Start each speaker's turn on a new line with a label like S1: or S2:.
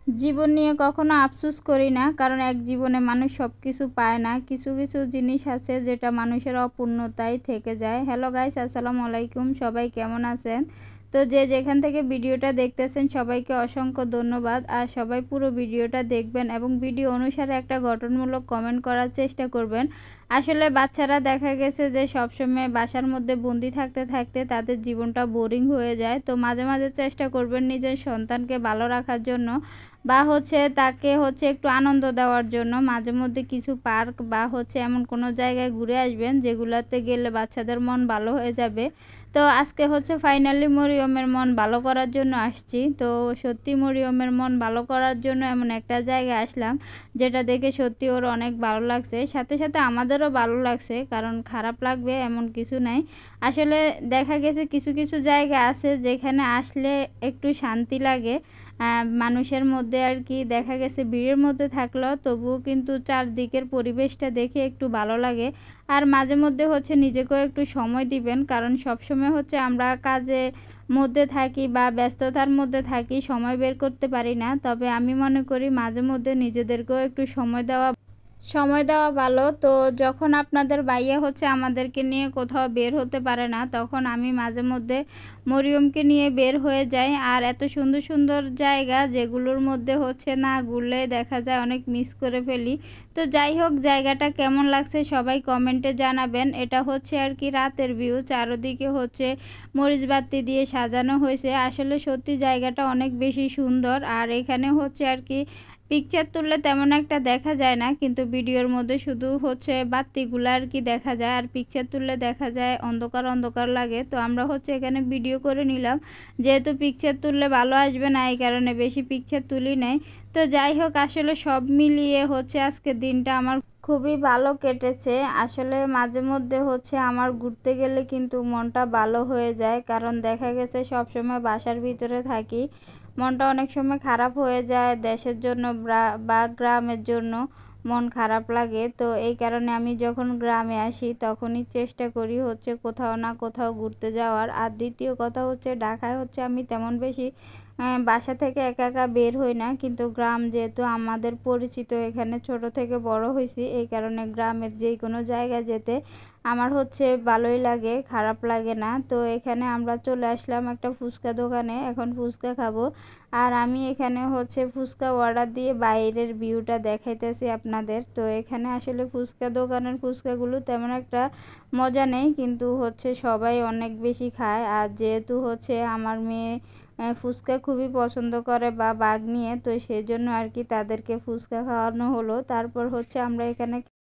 S1: জীবন নিয়ে কখনো আফসোস করি না, কারণ এক জীবনে মানুষ সব কিছু পায় না। কিছু কিছু জিনিস আছে যেটা মানুষের অপূর্ণতায় থেকে যায়। হ্যালো গাইস, আসসালামু আলাইকুম। সবাই কেমন আছেন? তো যে যেখান থেকে ভিডিওটা দেখতেছেন সবাইকে অসংখ্য ধন্যবাদ। আর সবাই পুরো ভিডিওটা দেখবেন এবং ভিডিও অনুসারে একটা গঠনমূলক কমেন্ট করার চেষ্টা করবেন। আসলে বাচ্চারা দেখা গেছে যে সবসময় বাসার মধ্যে বন্দি থাকতে থাকতে তাদের জীবনটা বোরিং হয়ে যায়। তো মাঝে মাঝে চেষ্টা করবেন নিজের সন্তানকে ভালো রাখার জন্য, বা তাকে একটু আনন্দ দেওয়ার জন্য মাঝে মধ্যে কিছু পার্ক বা এমন কোনো জায়গায় ঘুরে আসবেন যেগুলোতে গেলে বাচ্চাদের মন ভালো হয়ে যাবে। তো আজকে ফাইনালি মরিয়মের মন ভালো করার জন্য আসছি। তো সত্যি মরিয়মের মন ভালো করার জন্য এমন একটা জায়গায় আসলাম যেটা দেখে সত্যি ওর অনেক ভালো লাগছে, সাথে সাথে আমাদেরও ভালো লাগছে, কারণ খারাপ লাগবে এমন কিছু নাই। আসলে দেখা গেছে কিছু কিছু জায়গা আছে যেখানে আসলে একটু শান্তি লাগে। মানুষের মধ্যে আর কি দেখা গেছে ভিড়ের মধ্যে থাকলেও তবুও কিন্তু চারদিকের পরিবেশটা দেখে একটু ভালো লাগে। আর মাঝে মধ্যে নিজেকেও একটু সময় দিবেন, কারণ সবসময় আমরা কাজে মধ্যে থাকি বা ব্যস্ততার মধ্যে থাকি, সময় বের করতে পারি না। তবে আমি মনে করি মাঝে মধ্যে নিজেদেরকেও একটু সময় দেওয়া ভালো। তো যখন আপনাদের ভাইয়া আমাদেরকে নিয়ে কোথাও বের হতে পারে না, তখন আমি মাঝে মধ্যে মরিয়মকে নিয়ে বের হয়ে যাই। আর এত সুন্দর সুন্দর জায়গা যেগুলোর মধ্যে না ঘুরলে দেখা যায় অনেক মিস করে ফেলি। তো যাই হোক, জায়গাটা কেমন লাগছে সবাই কমেন্টে জানাবেন। এটা আর কি রাতের ভিউ, চারদিকে মরিচ বাতি দিয়ে সাজানো হয়েছে। আসলে সত্যি জায়গাটা অনেক বেশি সুন্দর। আর এখানে আর কি পিকচার তুললে তেমন একটা দেখা যায় না, কিন্তু ভিডিওর মধ্যে শুধু বাতিগুলো আর কি দেখা যায়, আর পিকচার তুললে দেখা যায় অন্ধকার অন্ধকার লাগে। তো আমরা এখানে ভিডিও করে নিলাম, যেহেতু পিকচার তুললে ভালো আসবে না এই কারণে বেশি পিকচার তুলি নাই। তো যাই হোক, আসলে সব মিলিয়ে আজকের দিনটা আমার খুবই ভালো কেটেছে। আসলে মাঝে মধ্যে আমার ঘুরতে গেলে কিন্তু মনটা ভালো হয়ে যায়, কারণ দেখা গেছে সব সময় বাসার ভিতরে থাকি, মনটা অনেক সময় খারাপ হয়ে যায়। দেশের জন্য বা গ্রামের জন্য মন খারাপ লাগে। তো এই কারণে আমি যখন গ্রামে আসি তখনই চেষ্টা করি কোথাও না কোথাও ঘুরতে যাওয়ার। আর দ্বিতীয় কথা ঢাকায় আমি তেমন বেশি বাসা থেকে একা একা বের হই না, কিন্তু গ্রাম যেহেতু আমাদের পরিচিত, এখানে ছোট থেকে বড় হয়েছি, এই কারণে গ্রামের যে কোনো জায়গায় যেতে আমার ভালোই লাগে, খারাপ লাগে না। তো এখানে আমরা চলে আসলাম একটা ফুচকা দোকানে, এখন ফুচকা খাবো। আর আমি এখানে ফুচকা অর্ডার দিয়ে বাইরের ভিউটা দেখাইতেছি আপনাদের। তো এখানে আসলে ফুচকা দোকানের ফুচকাগুলো তেমন একটা মজা নেই, কিন্তু সবাই অনেক বেশি খায়। আর যেহেতু আমার মেয়ে ফুচকা খুবই পছন্দ করে বা বাগ নিয়ে, তো সেই জন্য আর কি তাদেরকে ফুচকা খাওয়ানো হলো। তারপর আমরা এখানে